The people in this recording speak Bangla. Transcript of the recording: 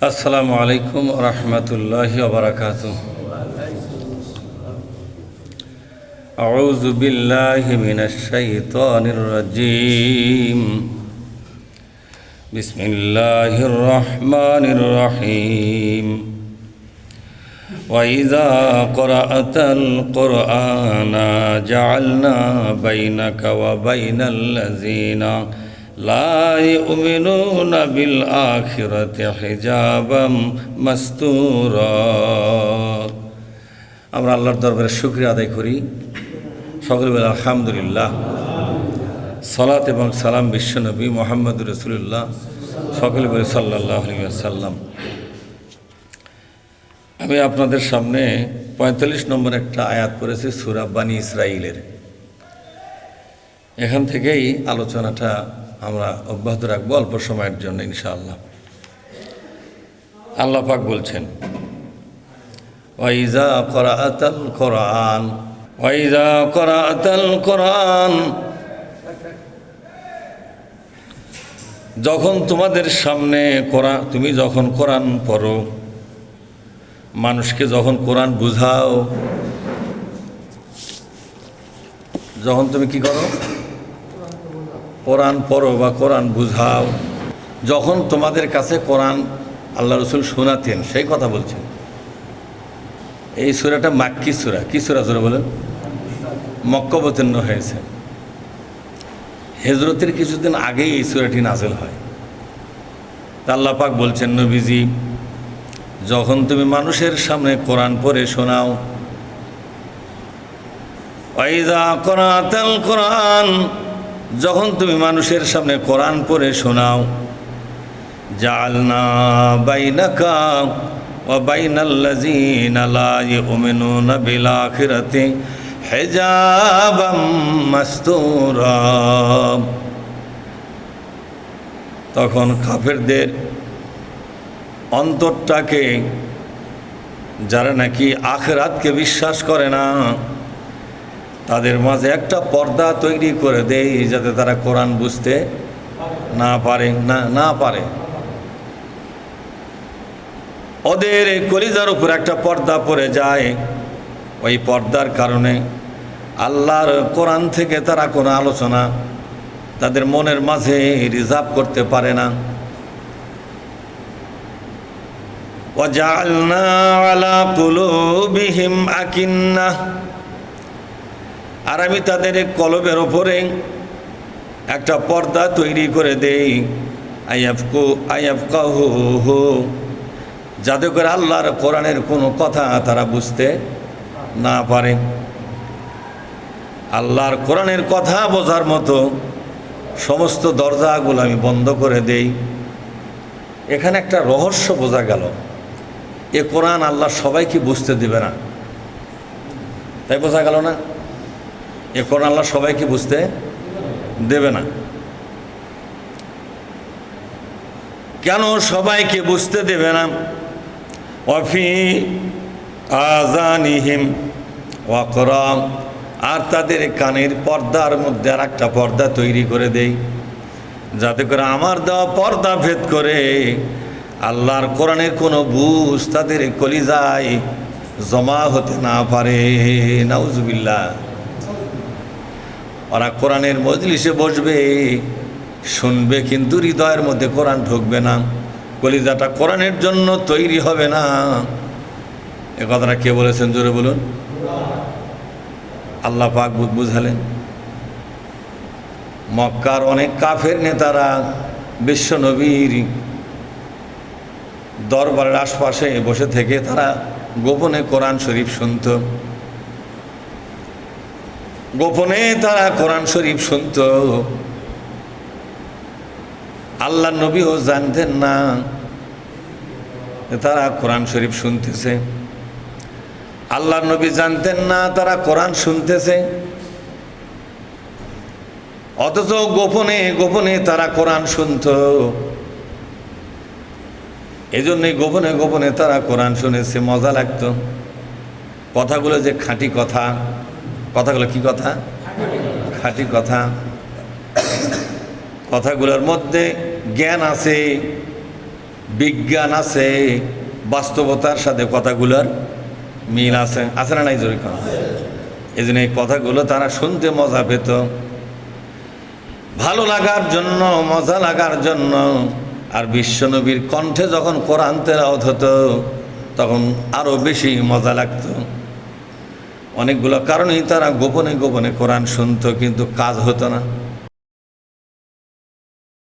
আসসালামু আলাইকুম ওয়া রাহমাতুল্লাহি ওয়া বারাকাতুহু। আউযু বিল্লাহি মিনাশ শাইতানির রাজীম। বিসমিল্লাহির রাহমানির রাহিম। ওয়া ইযা ক্রাআতাল কুরআনা জাআলনা বাইনাকা ওয়া বাইনাল লাযিনা লা ইউমিনুনা বিল আখিরাতি হিজাবাম মাসতুরা। আমরা আল্লাহর দরবারে শুকরিয়া আদায় করি, সকলে বলে আলহামদুলিল্লাহ। সালাত এবং সালাম বিশ্বনবী মুহাম্মদুর রাসূলুল্লাহ, সকলে বলে সাল্লাল্লাহু আলাইহি ওয়াসাল্লাম। আমি আপনাদের সামনে ৪৫ নম্বর একটা আয়াত পড়েছি সূরা বানী ইসরাঈলের। এখান থেকেই আলোচনাটা আমরা অব্যাহত রাখবো অল্প সময়ের জন্য ইনশাআল্লাহ। আল্লাহ পাক বলছেন, ওয়াইজা ক্রাআতাল কুরআন, ওয়াইজা ক্রাআতাল কুরআন, যখন তোমাদের সামনে তুমি যখন কোরআন পড়ো, মানুষকে যখন কোরআন বুঝাও, যখন তুমি কি করো, কোরআন পড়ো বা কোরআন বুঝাও, যখন তোমাদের কাছে কোরআন আল্লাহ রসুল শোনাতেন, সেই কথা বলছেন। এই সূরাটা মাক্কি সূরা। কি সূরা জোরে বলেন? মক্কা অবতীর্ণ হয়েছে। হিজরতের কিছুদিন আগেই এই সূরাটি নাযিল হয়। আল্লাহ পাক বলছেন, নবীজি যখন তুমি মানুষের সামনে কোরআন পড়ে শোনাও, ওয়াইযা ক্রাআতাল কুরআন, যখন তুমি মানুষের সামনে কোরআন পড়ে শোনাও, জাআলনা বাইনাকা ওয়া বাইনাল লাযিনা লা ইউমিনুনা বিল আখিরাতি হিজাবাম মাসতুরা। তখন কাফেরদের অন্তরটাকে, যারা নাকি আখিরাতকে বিশ্বাস করে না, তাদের মাঝে একটা পর্দা তৈরি করে দেয়, যাতে তারা কোরআন বুঝতে না পারে। ওদের কলিজার উপর একটা পর্দা পড়ে যায়। ওই পর্দার কারণে আল্লাহর কোরআন থেকে তারা কোনো আলোচনা তাদের মনের মাঝে রিজার্ভ করতে পারে না। ওয়াজআলনা আলা কুলুবিহিম আকিন্নাহ, আর আমি তাদের কলবের ওপরে একটা পর্দা তৈরি করে দেই, আয়াফকাহু, যাতে করে আল্লাহর কোরআনের কোনো কথা তারা বুঝতে না পারে। আল্লাহর কোরআনের কথা বোঝার মতো সমস্ত দরজাগুলো আমি বন্ধ করে দেই। এখানে একটা রহস্য বোঝা গেল, এ কোরআন আল্লাহ সবাইকে বুঝতে দেবে না, তাই বোঝা গেল না? এ কোরআন আল্লাহ সবাইকে বুঝতে দেবে না। কেন সবাইকে বুঝতে দেবে না? ওয়াফি আযানিহিম ওয়াকরা, আর তাদের কানের পর্দার মধ্যে আর একটা পর্দা তৈরি করে দেই, যাতে করে আমার দেওয়া পর্দা ভেদ করে আল্লাহর কোরআনের কোনো বুঝ তাদের কলিজায় জমা হতে না পারে। নাউজুবিল্লাহ। ওরা কোরআনের মজলিসে বসবে, শুনবে, কিন্তু হৃদয়ের মধ্যে কোরআন ঢুকবে না, কলিজাটা কোরআনের জন্য তৈরি হবে না। এ কথাটা কে বলেছেন? জোরে বলুন। আল্লাহ পাক বুঝালেন। মক্কার অনেক কাফের নেতারা বিশ্ব নবীর দরবারের আশপাশে বসে থেকে তারা গোপনে কোরআন শরীফ শুনত। গোপনে তারা কোরআন শরীফ শুনত। আল্লাহ নবীও জানতেন না তারা কোরআন শরীফ শুনতেছে। আল্লাহ নবী জানতেন না তারা কোরআন শুনতেছে, অথচ গোপনে গোপনে তারা কোরআন শুনত। এই জন্যই গোপনে গোপনে তারা কোরআন শুনেছে। মজা লাগতো কথাগুলো, যে খাঁটি কথা। কথাগুলো কি কথা? খাঁটি কথা। কথাগুলোর মধ্যে জ্ঞান আছে, বিজ্ঞান আছে, বাস্তবতার সাথে কথাগুলোর মিল আছে, আছে না নাই জোরে কন? এই জন্য এই কথাগুলো তারা শুনতে মজা পেত, ভালো লাগার জন্য, মজা লাগার জন্য। আর বিশ্বনবীর কণ্ঠে যখন কোরআন তেলাওয়াত হতো তখন আরও বেশি মজা লাগতো। অনেকগুলো কারণেই তারা গোপনে গোপনে কোরআন শুনতো, কিন্তু কাজ হতো না।